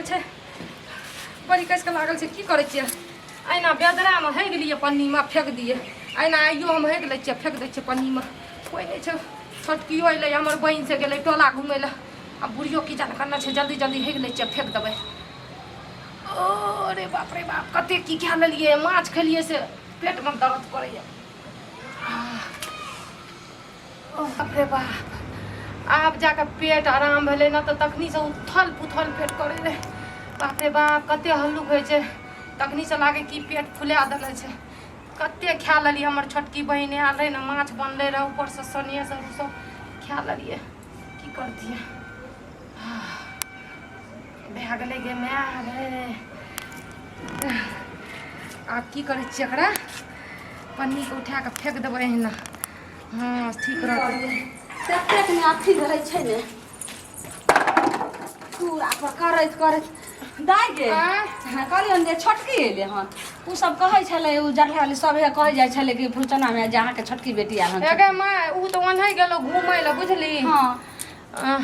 लागल छे बड़ी कस के लागल छे की करे छिए आइना बेदरा में हेग लिए पन्नी में फेंक दिए आइना आइयो हम हेग ले छिए फेंक दे छिए पन्नी में कोई नहीं छे छोटकी अइले हमर बहिन से गेले टोला घुमे ला अब बुढ़ियो की जान करना छे जल्दी जल्दी हेग ले छिए फेंक देबे अरे बाप रे बाप कते की खा लेलिए माछ खेलिए से पेट में दर्द करैया बाप रे बाप आप जाकर पेट आराम भेले ना तो तखनी से उथल पुथल पेट करे रे बाप रे बाप कते हल्लुक होइ छे तखनी से लागे कि पेट फुला देले छे कते खा लेली हमर छोटकी बहिन आल रहे ना माछ बनले रहे ऊपर से सनिया सब खा लेलिए की करतिए भए गेलै गे माय गे आब की करे छिए एकरा पन्नी के उठा के फेंक देबै एहिना हाँ ठीक रहतै ततेक ने अथी रहै छै ने पूरा पर करैत दाइ गे कहलियन जे छोटकी एले हन उ सब कहै छलै उ जरहे वाली सब कहै जाइ छलै कि फुलचना में जहाँ के छोटकी बेटी आल हन एगे माय उ तो ओनहि गेलो घुमै ला बुझली हां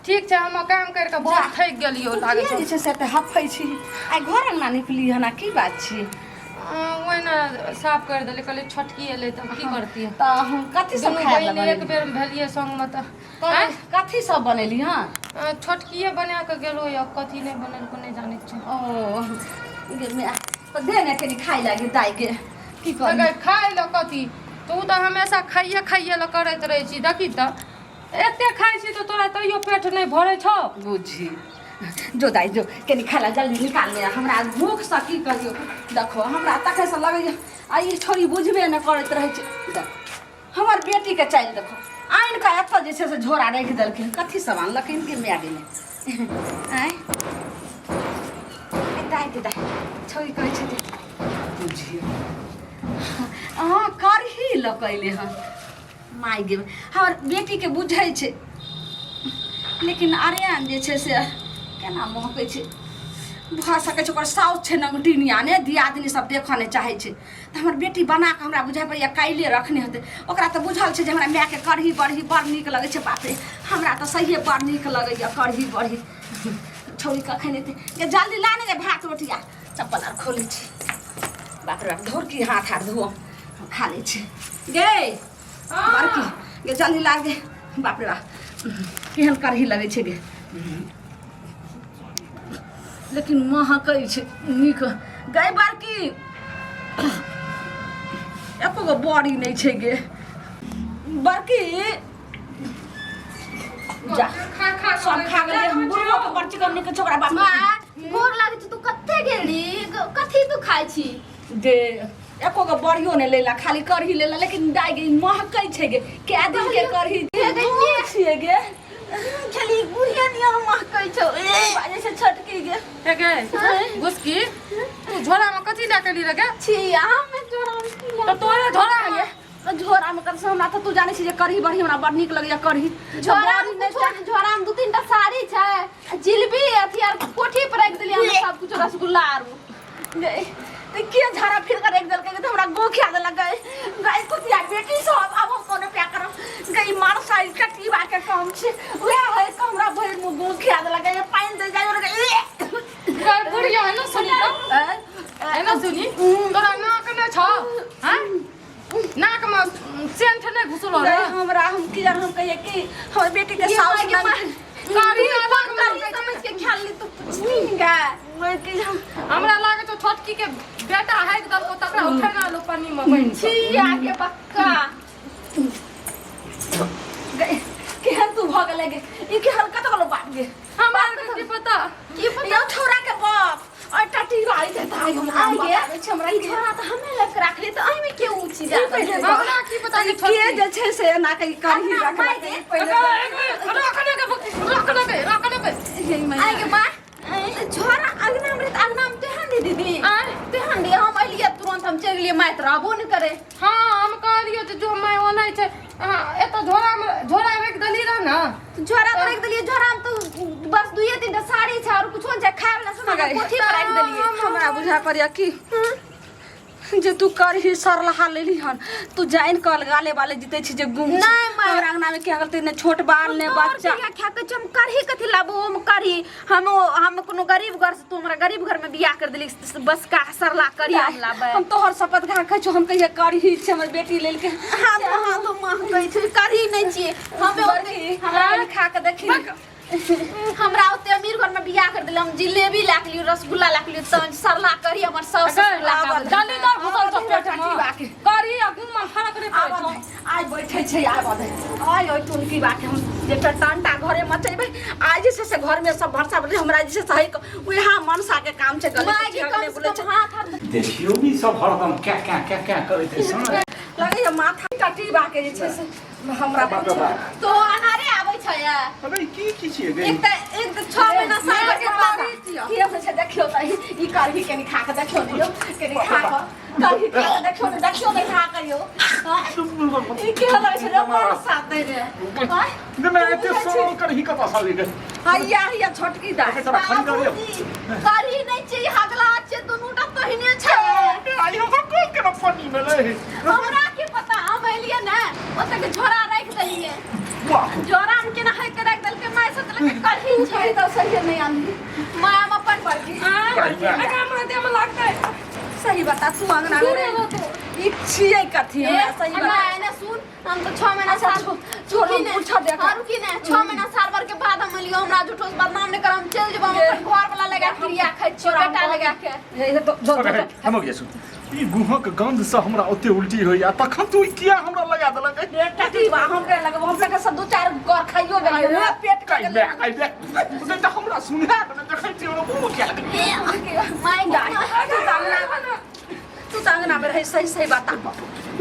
ठीक छै हम काम कर के बहुत थक गेलियो लागे छै जे से त हफै छी आइ घर अंगना निकली हन की बात छी ओना साफ कर देले कहले छोटकी एले त की करती है त हम कथि सब खाय बने एक बेर भेलिए संग में त कथि सब बनेली हन छोटकीए बना के गेलो या कथि नै बनल को नै जाने छ ओ गे मैं त दे ने कनी खाइ लागे दाइ गे की कर खाइ ल कथि तू त हमेशा खाइए ल करैत रहै छी देखी त एते खाइ छी त तोरा तइयो पेट नै भरै छ बुझी जो दाइ जो कनी खाला जल्दी निकाल ले हमरा भूख सा की करियो देखो हमरा तके से लगे आ ई छोरी बुझबे न करत रहे छै हमर बेटी के चाइल देखो आइन का एत जे छै से झोरा रख देलखिन कथि सामान लखिन के मैगी में आय दाइ छोरी कहै छै बुझियो हां करही लकैले हन माय गे हमर बेटी के बुझै छै लेकिन आर्यन जे छै से केना महकै छै भऽ सकै छै ओकर साउस छै नंगटिनिया ने दियादनी सब देखऽ नहि चाहै छै तऽ हमर बेटी बना कऽ हमरा बुझाइ पड़ैया काल्हिए रखने हेतै ओकरा तऽ बुझल छै जे हमरा मायके कढ़ी बढ़ी बड़ नीक लगै छै बाप रे हमरा तऽ सहिए बड़ नीक लगैया कढ़ी बढ़ी छौरी कखन एतै जल्दी लाने गे भात रोटिया चप्पल आर खोलै छी बाप रे बाप धोर की हाथ आर धो खा लै छी गे बड़की गे जल्दी ला गे बाप रे बाप केहन कढ़ी लगै छै गे लेकिन महकै छै नीक गई बड़की एको गो बड़ी नहीं छै गे बड़की जा खा सब खा गेलै हम बुढ़ो के बड़ चिकन के छोकरा बाप मां गोर लागे छै तू कत्ते गेली कथि तू खाइ छी दे एको गो बड़ियो ने लेला खाली कढ़ी लेला लेकिन दाइ गे महकै छै गे के दिन के कढ़ी छिए गे चली बुढ़िया नियर महकै छौ ए बाजे से छटकी गे हेगे गुस्की तू झोरा में कथि ला के ली रे गे छी हम में झोरा में तो तोरे झोरा में तो झोरा में कर हमरा तो तू जाने छी जे कढ़ी बढ़ी हमरा बड़ नीक लगैया कढ़ी झोरा में दू तीन टा साड़ी छै जिलेबी अथी आर कोठी पर रख देली हम सब कुछ रसगुल्ला आर ते के झाड़ा फिर कर रख देल के तो हमरा गो खिया देलक गाय को दिया बेटी सब अब हम कोने प्या करम गई मार साइज कटी बा के काम छै उहे है हमरा भइर मु गो खिया देलक ये पाइन दे जाय कर बुढ़िया है ना सुनी तो है ना सुनी तोरा नाक न छ हां नाक में सेंट ने घुसलो रे हमरा हम की जान हम कहिए कि हमर बेटी के साउस ना कारी अलग में समझ के ख्याल ली तू गा हमरा लागे तो छोटकी के बेटा है दल को तकरा उठेना लो पानी में बन छी आके पक्का केहन तू भ गेले गे ई के हरकत वाला बात गे हमरा के पता यो छोरा के बाप और टटी वाली देता है हमरा ई छोरा त हमें लग राख ली त आई में के ऊंची जा हमरा की पता कि के जे छै से ना कहीं कहीं रख ले पहले रखने के आई के बा छोरा अगना में अगना में तेहन दी दीदी तेहन दी हम अलिए तुरंत हम चल लिए माइत रहबो न करे हां हम कहलियो जो मैं ओनै छै एतो झोरा रख दली रह ना झोरा तो रख दलिए झोरा में तो बस दुइये तीन टा साड़ी छै और कुछो जे खाए वाला सामान कोठी पर रख दलिए हमरा बुझा पड़िया कि जे तू करही सरलहा लेली हन तू जाइन कल गाले वाले जीते छी जे गुम नहीं, मैं- और अंगना में क्या करते ने छोट बाल ने बच्चा क्या के हम करही कथी लाबो हम करही हम कोनो गरीब घर से तू हमरा गरीब घर में बियाह कर देली बस का सरला करी हम लाबे हम तोहर शपथ खा खै हम कहिए करही छे हमर बेटी लेल के हां तो मां कहै छै करही नहीं छिए हमें हमरा खा के देखी हमरा ओते अमीर घर में बियाह कर देलम जिलेबी लाख लियो रसगुल्ला लाख लियो तो सरला करी हमर सास डाली दर घुसल छ पेट में करी आ गुम खाना करे पड़े छ आइ बैठे छै आब दे आइ ओइ तुन की बात हम जे टंटा घरे मचेबे आज जैसे से घर में सब भरसा बजे हमरा जैसे सही उहा मनसा के काम छै गले माय के कम से कम हाथ देखियो भी सब हरदम क्या करैत छै लगे माथा टटी बाके जे छै से हमरा तो अनारे आबै छै या अबे की छिए गे एक त 6 महीना साल के बाद की हम से देखियो त ई करही के खा के देखियो दियो के खा के करही खा के देखियो नहीं खा करियो ई के लगे छै हमरा साथ दे रे ने मैं एते सोल करही कता साली गे हैया छोटकी दा तोरा खन कर करी नहीं छै हगला छै दुनूटा पहिने छै आई हम को के पानी में ले हमरा के पता हम एलिए ना ओते के झोरा राख देलिए वाह झोरा हम के ना है के राख देल के माय सोचल के करही छै तो सही नहीं आंदी माय हम अपन पर की अगा हमरा में लगतै सही बता तू अंगना में ई छियै कथी हमरा सही बता ना सुन हम तो 6 महीना साल छोड़ो पूछा देख और की ना 6 महीना साल भर के बाद हम लियो हमरा झूठो से बदनाम नहीं करम चल जब हम अपन घर वाला लगा क्रिया खाइ छी बेटा लगा के ये तो हम गए सुन ई गुहक गंध से हमरा ओते उल्टी होइया तखन तू किया हमरा लगा देलक टटी बा हम के लगे हम के सब दो चार गौर खाइयो गेल पेट काई बे उसे त हमरा सुना देखै छी हमरा मुंह क्या माय गॉड तू अंगना में रहे सही बता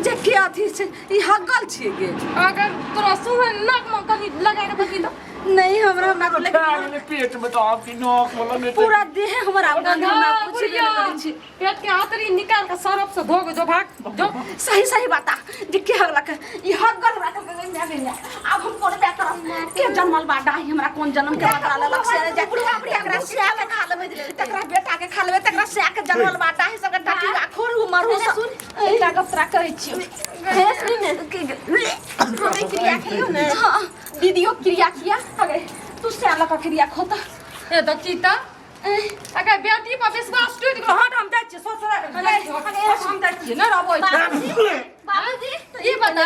जे के अथी छै ई हगल छियै गे अगर तोरा सुहे नाक में कहीं लगा के बकी तो नहीं हमरा ना लेकिन पेट में तो आपकी नोक वाला में पूरा देह हमरा गंध ना कुछ भी बुढ़िया, करै छी पेट के हाथरी निकाल के सरफ से धो जो भाग जो सही बता जे के हगला के ई हगल रख के मैं अब हम कोन बे तरफ के जन्मल बा डाही हमरा कोन जन्म के बता लेलक से जे एकरा से के खा लेबे तकरा बेटा के खा लेबे तकरा से के जन्मल बा डाही सब के टटी आखोर मरहु सुन एकटा गपरा कहै छी हे सुन ने क्रिया कियो ने दीदियो क्रिया किया अगे तू से अलग क्रिया खोता ए दकीता अगर बेटी पर विश्वास टूट गेल हट हम जाइ छी ससुर हम जाइ छी न रहबै बाबूजी ई बता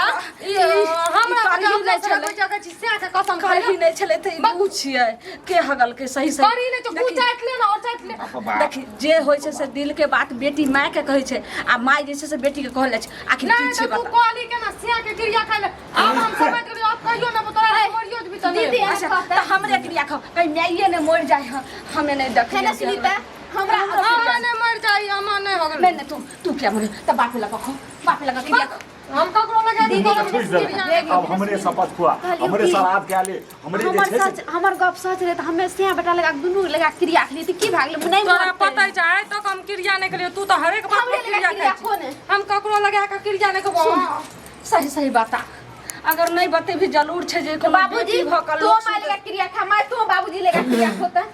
हमरा करही नहीं नहीं चले चले। जगह छी से कसम करही खाई नहीं छले त ई छियै के हगल के सही करी नहीं तो देखी- चाट ले ना और चाट ले देखी जे होय छै से दिल के बात बेटी माय के कहै छै आ माय जे छै से बेटी के कहले छै आखिर की नहीं छै तो तू बता कहली के ना से के क्रिया खाई ले अब हम समझ गेली अब कहियो ना तोरा मरियो भी तो दीदी, अच्छा त हमरे क्रिया खा कहीं माइये ने मर जाय हमें नहीं देख है ना सुनीता हमरा हमने मर जाई हमने हो गेल नहीं तू क्या मरे त बाप लगा खो बाप लगा क्रिया खो हम ककरो लगा दी अब हमरे शपथ हुआ हमरे श्राद्ध के आले हमरे जे हमर छै सच हमर गप सच रहे त हमे से बेटा लगा दुनू लगा क्रिया खली त की भागले नहीं तोरा पता ही चाहे तो हम क्रिया नहीं करियो तू तो हर एक बात में क्रिया क्रिया कर कोने हम ककरो लगा के क्रिया नहीं करबो सही बता अगर नहीं बते भी जरूर छै जे कोनो बाबूजी बेटी भकल तो लोग माय लगा क्रिया खा माय तो बाबूजी लगा क्रिया खोता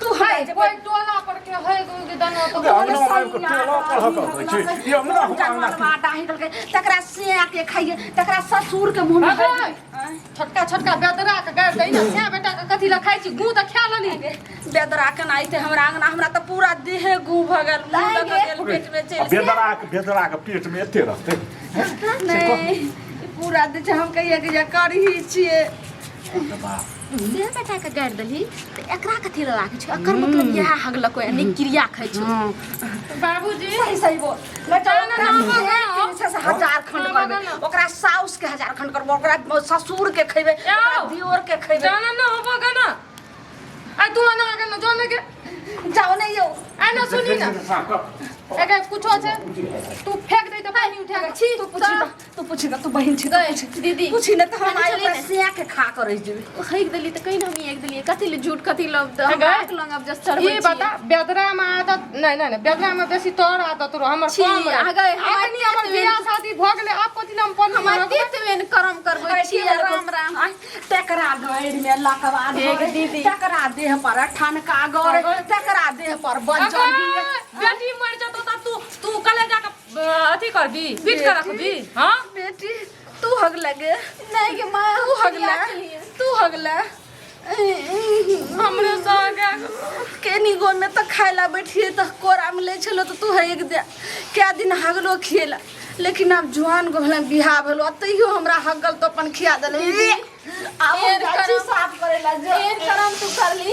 तू हाय हटे कोई टोला पर के है कोई दनो तो अंगना में को टोला पढ़ कहै छै ये अंगना हम तकरा से आके खाइए तकरा ससुर के मुंह में छोटका छोटका बेदरा के गाड़ दई ना से बेटा के कथि ला खाई छी गू त खा लनी बेदरा के नाइते हमरा अंगना हमरा त पूरा देह गू भ गेल मुंह लग गेल पेट में चल बेदरा के पेट में एते रहते नहीं पूरा दे हम कहिए कि जे करही छिए से बेटा के गाड़ दली त एकरा कथि ला राखे छै एकर मतलब यह हगलक यानी क्रिया खाइ छै बाबूजी सही बोल बेटा ना, ना, ना, से हजार खंड करबे ओकरा साउस के हजार खंड करबे ओकरा ससुर के खइबे ओकरा दियोर के खइबे जाना ना होबो गना आ तू ना आगे ना जाने के जाओ नहीं यो आ ना सुनी ना अगर कुछ हो छै तू फेंक दे तो पानी उठा के छी तू पूछी ना तू बहन छी दीदी पूछी ना तो हम खाना आई चली ना। से के खा कर रह जेबे खैक देली त कहीं हम एक देली कथि ले झूठ कथि ल अगर- लंग अब जस्ट चढ़बै ये बता बेदरा में आदत नहीं बेदरा में बेसी तोर आदत रो हमर छी, कम रहे। आगे अखनी हमर बियाह शादी भ गेलै आप कथि नाम पन हम तीतवेन कर्म करबै छी राम राम तकरा गैर में लकवा एक दीदी। तकरा देह पर ठनका गौर तकरा देह पर बज्जर बेटी मर जतो त तू कले जाके अथी करबी पीट के रखबी हाँ बेटी तू हग लगे नहीं के माँ तू हगला तू हगला हमरे संगे केनी गो में तो खाइला बैठिए तो कोरा में ले चलो तो तू है एक दे क्या दिन हगलो खिएला लेकिन अब जुआन गो भला बिहा भेलो तैयो हमरा हगल तो अपन खिया देले साफ करेला जो करम तू कर ली